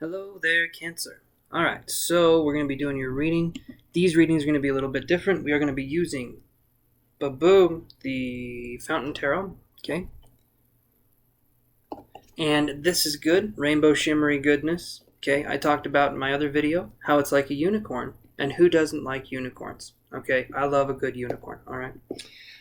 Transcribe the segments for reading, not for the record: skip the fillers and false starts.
Hello there, Cancer. All right, so we're going to be doing your reading. These readings are going to be a little bit different. We are going to be using Baboom, the Fountain Tarot, okay? And this is good, rainbow shimmery goodness, okay? I talked about in my other video how it's like a unicorn, and who doesn't like unicorns, okay? I love a good unicorn, all right?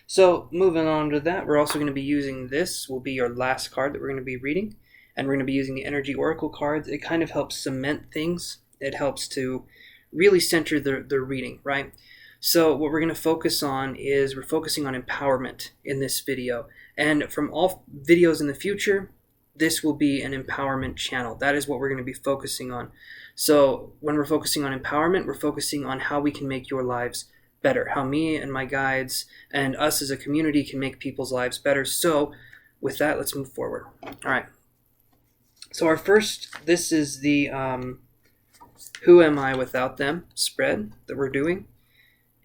So moving on to that, we're also going to be using this, will be your last card that we're going to be reading. And we're going to be using the Energy Oracle cards. It kind of helps cement things. It helps to really center the reading, right? So what we're going to focus on is we're focusing on empowerment in this video. And from all videos in the future, this will be an empowerment channel. That is what we're going to be focusing on. So when we're focusing on empowerment, we're focusing on how we can make your lives better, how me and my guides and us as a community can make people's lives better. So with that, let's move forward. All right. So our first, this is the Who Am I Without Them spread that we're doing.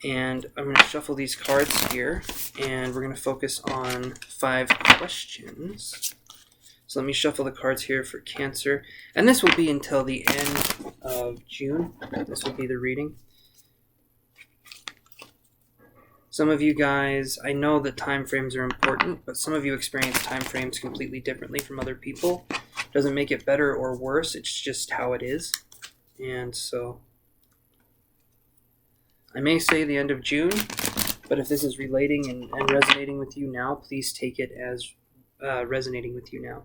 And I'm going to shuffle these cards here, and we're going to focus on 5 questions. So let me shuffle the cards here for Cancer. And this will be until the end of June. This will be the reading. Some of you guys, I know that time frames are important, but some of you experience time frames completely differently from other people. Doesn't make it better or worse, it's just how it is. And so I may say the end of June, but if this is relating and resonating with you now, please take it as resonating with you now.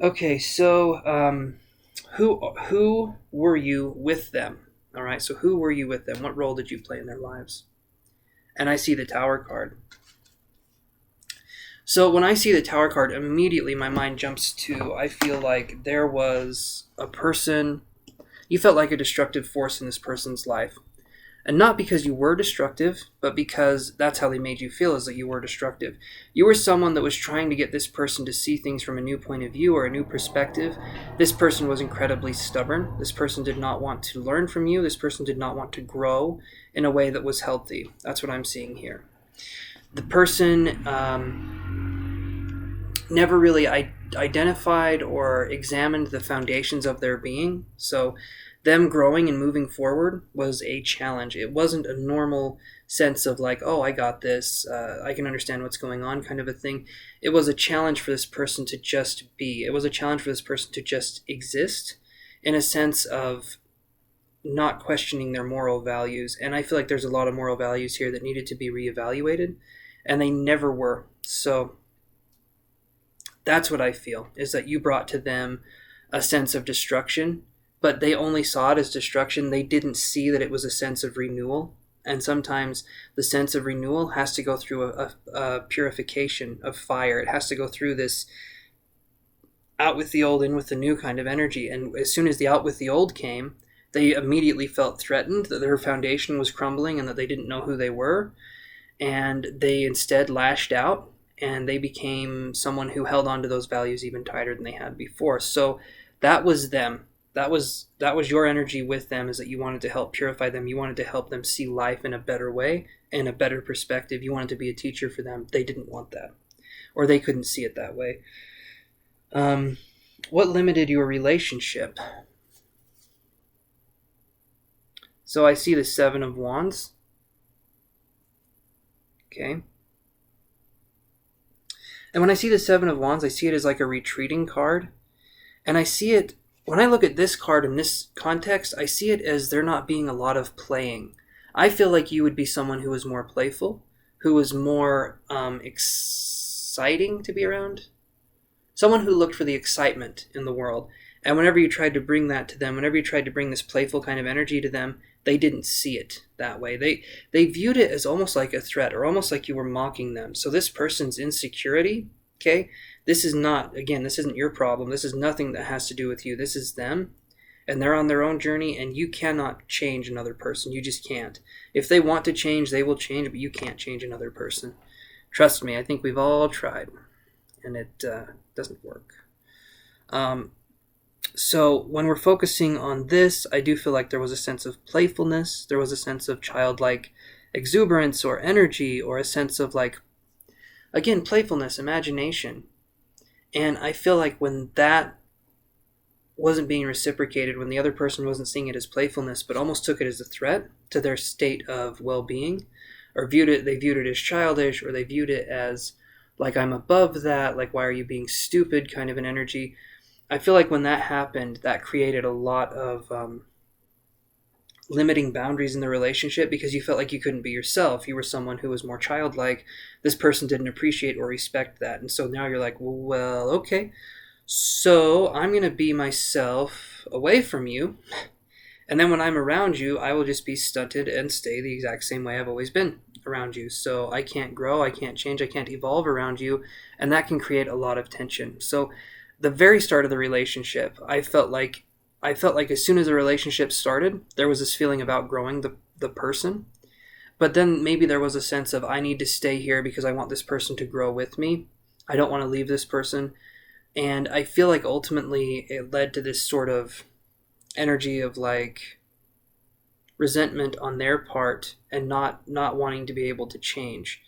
Okay, so who were you with them? All right, so who were you with them? What role did you play in their lives? And I see the Tower card. So when I see the Tower card, immediately my mind jumps to, I feel like there was a person, you felt like a destructive force in this person's life. And not because you were destructive, but because that's how they made you feel, is that you were destructive. You were someone that was trying to get this person to see things from a new point of view or a new perspective. This person was incredibly stubborn. This person did not want to learn from you. This person did not want to grow in a way that was healthy. That's what I'm seeing here. The person never really identified or examined the foundations of their being. So them growing and moving forward was a challenge. It wasn't a normal sense of like, oh, I got this, I can understand what's going on kind of a thing. It was a challenge for this person to just be. It was a challenge for this person to just exist in a sense of not questioning their moral values. And I feel like there's a lot of moral values here that needed to be reevaluated, and they never were. So that's what I feel, is that you brought to them a sense of destruction, but they only saw it as destruction. They didn't see that it was a sense of renewal. And sometimes the sense of renewal has to go through a purification of fire. It has to go through this out with the old, in with the new kind of energy. And as soon as the out with the old came, they immediately felt threatened that their foundation was crumbling and that they didn't know who they were. And they instead lashed out, and they became someone who held on to those values even tighter than they had before. So that was them. That was your energy with them, is that you wanted to help purify them. You wanted to help them see life in a better way, in a better perspective. You wanted to be a teacher for them. They didn't want that, or they couldn't see it that way. What limited your relationship? So I see the 7 of Wands. Okay. And when I see the 7 of Wands, I see it as like a retreating card. And I see it, when I look at this card in this context, I see it as there not being a lot of playing. I feel like you would be someone who was more playful, who was more exciting to be around. Someone who looked for the excitement in the world. And whenever you tried to bring that to them, whenever you tried to bring this playful kind of energy to them, they didn't see it that way. They viewed it as almost like a threat, or almost like you were mocking them. So this person's insecurity, okay, this is not, again, this isn't your problem. This is nothing that has to do with you. This is them, and they're on their own journey, and you cannot change another person. You just can't. If they want to change, they will change, but you can't change another person. Trust me, I think we've all tried, and it doesn't work. So when we're focusing on this, I do feel like there was a sense of playfulness. There was a sense of childlike exuberance or energy, or a sense of, like, again, playfulness, imagination. And I feel like when that wasn't being reciprocated, when the other person wasn't seeing it as playfulness, but almost took it as a threat to their state of well-being, or they viewed it as childish, or they viewed it as like, I'm above that, like, why are you being stupid, kind of an energy. I feel like when that happened, that created a lot of limiting boundaries in the relationship, because you felt like you couldn't be yourself. You were someone who was more childlike. This person didn't appreciate or respect that. And so now you're like, well, okay, so I'm going to be myself away from you. And then when I'm around you, I will just be stunted and stay the exact same way I've always been around you. So I can't grow, I can't change, I can't evolve around you. And that can create a lot of tension. So the very start of the relationship, I felt like as soon as the relationship started, there was this feeling about growing the person. But then maybe there was a sense of, I need to stay here because I want this person to grow with me. I don't want to leave this person. And I feel like ultimately it led to this sort of energy of like resentment on their part, and not wanting to be able to change.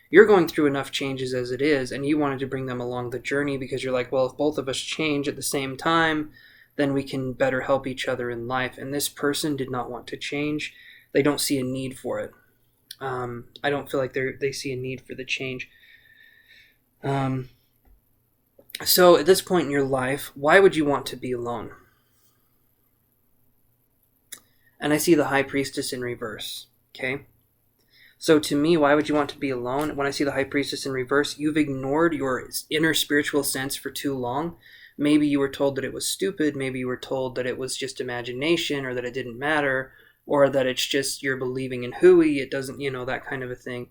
You're going through enough changes as it is, and you wanted to bring them along the journey because you're like, well, if both of us change at the same time, then we can better help each other in life. And this person did not want to change. They don't see a need for it. I don't feel like they see a need for the change. So at this point in your life, why would you want to be alone? And I see the High Priestess in reverse. Okay? So to me, why would you want to be alone? When I see the High Priestess in reverse, you've ignored your inner spiritual sense for too long. Maybe you were told that it was stupid. Maybe you were told that it was just imagination, or that it didn't matter, or that it's just you're believing in hooey. It doesn't, that kind of a thing.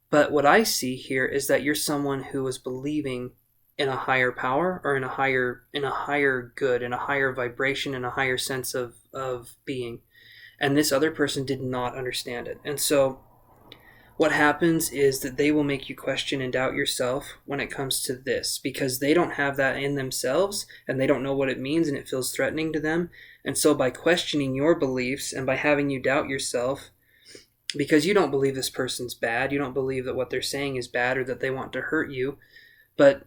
But what I see here is that you're someone who was believing in a higher power, or in a higher good, in a higher vibration, in a higher sense of being. And this other person did not understand it. And so what happens is that they will make you question and doubt yourself when it comes to this, because they don't have that in themselves, and they don't know what it means, and it feels threatening to them. And so by questioning your beliefs and by having you doubt yourself, because you don't believe this person's bad, you don't believe that what they're saying is bad or that they want to hurt you, but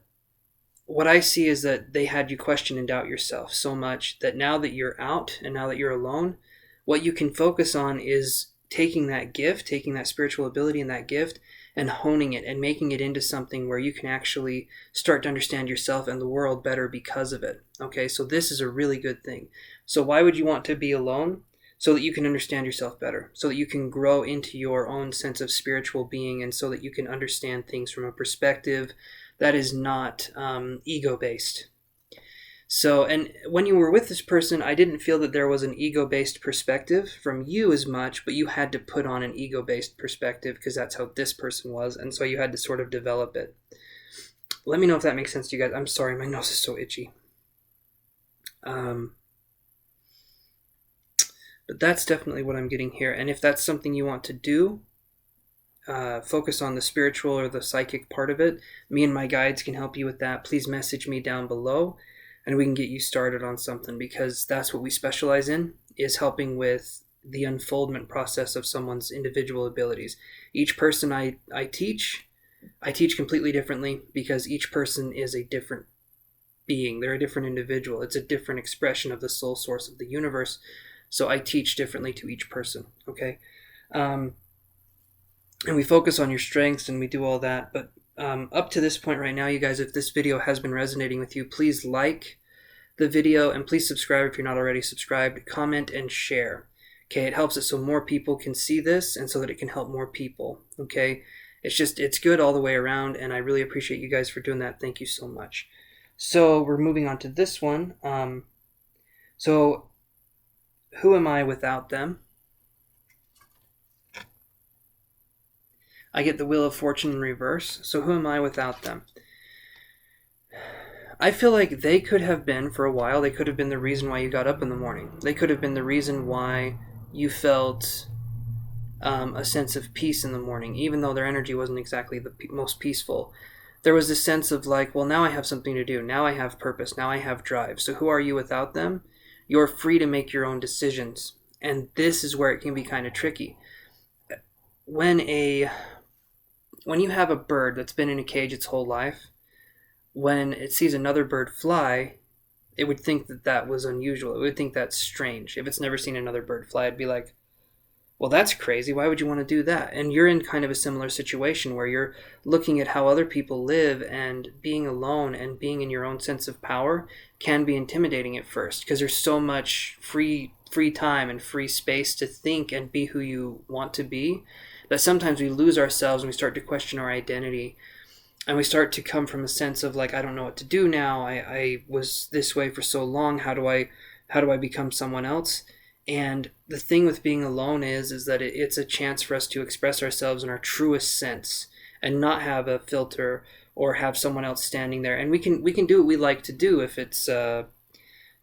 what I see is that they had you question and doubt yourself so much that now that you're out and now that you're alone, what you can focus on is taking that gift, taking that spiritual ability and that gift, and honing it and making it into something where you can actually start to understand yourself and the world better because of it. Okay, so this is a really good thing. So why would you want to be alone? So that you can understand yourself better, so that you can grow into your own sense of spiritual being, and so that you can understand things from a perspective that is not ego-based. So, and when you were with this person, I didn't feel that there was an ego-based perspective from you as much, but you had to put on an ego-based perspective because that's how this person was, and so you had to sort of develop it. Let me know if that makes sense to you guys. I'm sorry, my nose is so itchy. But that's definitely what I'm getting here. And if that's something you want to do, focus on the spiritual or the psychic part of it, me and my guides can help you with that. Please message me down below and we can get you started on something, because that's what we specialize in, is helping with the unfoldment process of someone's individual abilities. Each person I teach completely differently, because each person is a different being. They're a different individual. It's a different expression of the soul source of the universe. So I teach differently to each person, okay? And we focus on your strengths and we do all that. But up to this point right now, you guys, if this video has been resonating with you, please like the video and please subscribe if you're not already subscribed. Comment and share. Okay, it helps it so more people can see this and so that it can help more people, okay? It's good all the way around, and I really appreciate you guys for doing that. Thank you so much. So we're moving on to this one. So who am I without them? I get the Wheel of Fortune in reverse. So who am I without them? I feel like they could have been, for a while, they could have been the reason why you got up in the morning. They could have been the reason why you felt a sense of peace in the morning, even though their energy wasn't exactly the most peaceful. There was this sense of like, well, now I have something to do. Now I have purpose. Now I have drive. So who are you without them? You're free to make your own decisions. And this is where it can be kind of tricky. When you have a bird that's been in a cage its whole life, when it sees another bird fly, it would think that that was unusual. It would think that's strange. If it's never seen another bird fly, it'd be like, well, that's crazy. Why would you want to do that? And you're in kind of a similar situation where you're looking at how other people live, and being alone and being in your own sense of power can be intimidating at first, because there's so much free time and free space to think and be who you want to be, that sometimes we lose ourselves and we start to question our identity, and we start to come from a sense of like, I don't know what to do now. I was this way for so long. How do I become someone else? And the thing with being alone is that it's a chance for us to express ourselves in our truest sense, and not have a filter or have someone else standing there. And we can do what we like to do, if it's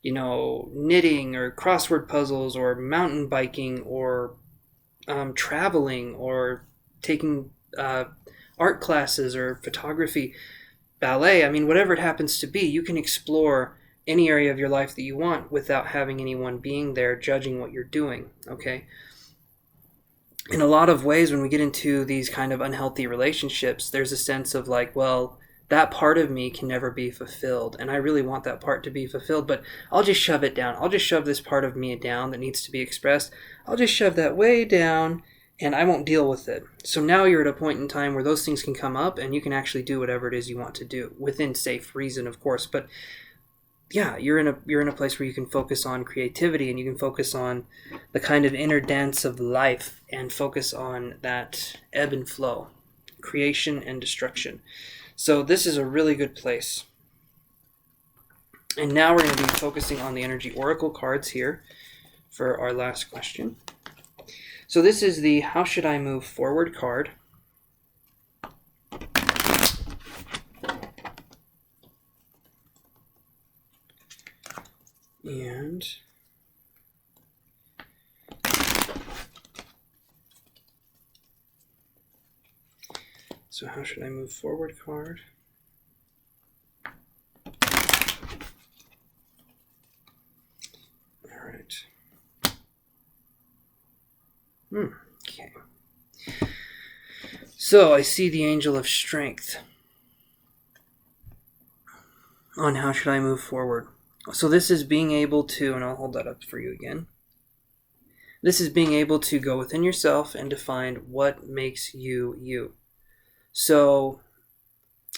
knitting or crossword puzzles or mountain biking or traveling or taking art classes or photography, ballet. I mean, whatever it happens to be, you can explore any area of your life that you want without having anyone being there judging what you're doing, okay? In a lot of ways, when we get into these kind of unhealthy relationships, there's a sense of like, well, that part of me can never be fulfilled, and I really want that part to be fulfilled, but I'll just shove it down. I'll just shove this part of me down that needs to be expressed. I'll just shove that way down, and I won't deal with it. So now you're at a point in time where those things can come up, and you can actually do whatever it is you want to do, within safe reason, of course. But yeah, you're in a place where you can focus on creativity, and you can focus on the kind of inner dance of life, and focus on that ebb and flow, creation and destruction. So this is a really good place. And now we're going to be focusing on the energy oracle cards here for our last question. So this is the How Should I Move Forward card. And so How Should I Move Forward card. All right. Okay. So I see the Angel of Strength on How Should I Move Forward. So this is being able to, and I'll hold that up for you again. This is being able to go within yourself and define what makes you you. So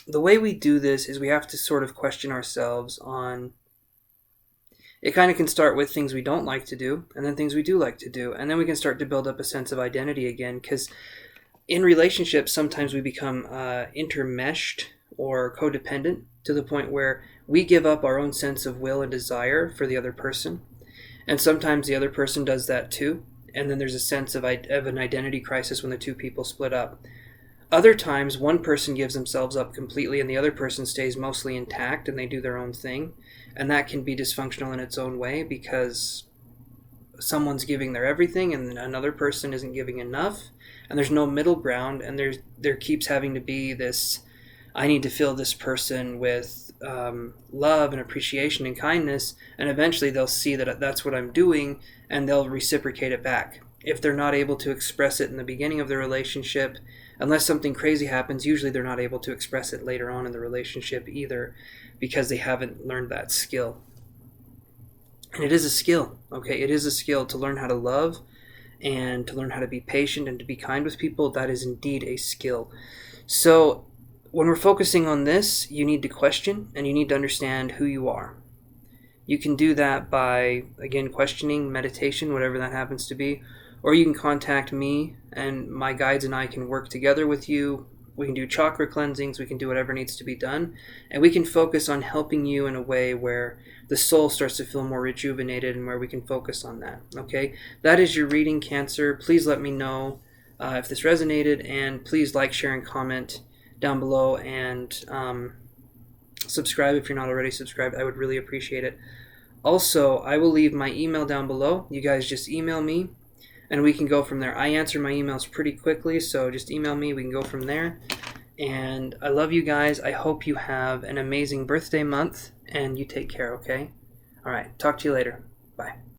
the way we do this is we have to sort of question ourselves on, it kind of can start with things we don't like to do, and then things we do like to do, and then we can start to build up a sense of identity again, because in relationships sometimes we become intermeshed or codependent to the point where we give up our own sense of will and desire for the other person, and sometimes the other person does that too, and then there's a sense of an identity crisis when the two people split up. Other times one person gives themselves up completely and the other person stays mostly intact and they do their own thing, and that can be dysfunctional in its own way, because someone's giving their everything and another person isn't giving enough, and there's no middle ground, and there keeps having to be this, I need to fill this person with love and appreciation and kindness, and eventually they'll see that that's what I'm doing, and they'll reciprocate it back. If they're not able to express it in the beginning of the relationship, unless something crazy happens, usually they're not able to express it later on in the relationship either, because they haven't learned that skill. And it is a skill, okay? It is a skill to learn how to love and to learn how to be patient and to be kind with people. That is indeed a skill. So when we're focusing on this, you need to question and you need to understand who you are. You can do that by, again, questioning, meditation, whatever that happens to be, or you can contact me and my guides and I can work together with you. We can do chakra cleansings, we can do whatever needs to be done, and we can focus on helping you in a way where the soul starts to feel more rejuvenated and where we can focus on that, okay? That is your reading, Cancer. Please let me know if this resonated, and please like, share, and comment down below, and subscribe if you're not already subscribed. I would really appreciate it. Also, I will leave my email down below. You guys just email me, and we can go from there. I answer my emails pretty quickly, so just email me. We can go from there. And I love you guys. I hope you have an amazing birthday month, and you take care, okay? All right, talk to you later. Bye.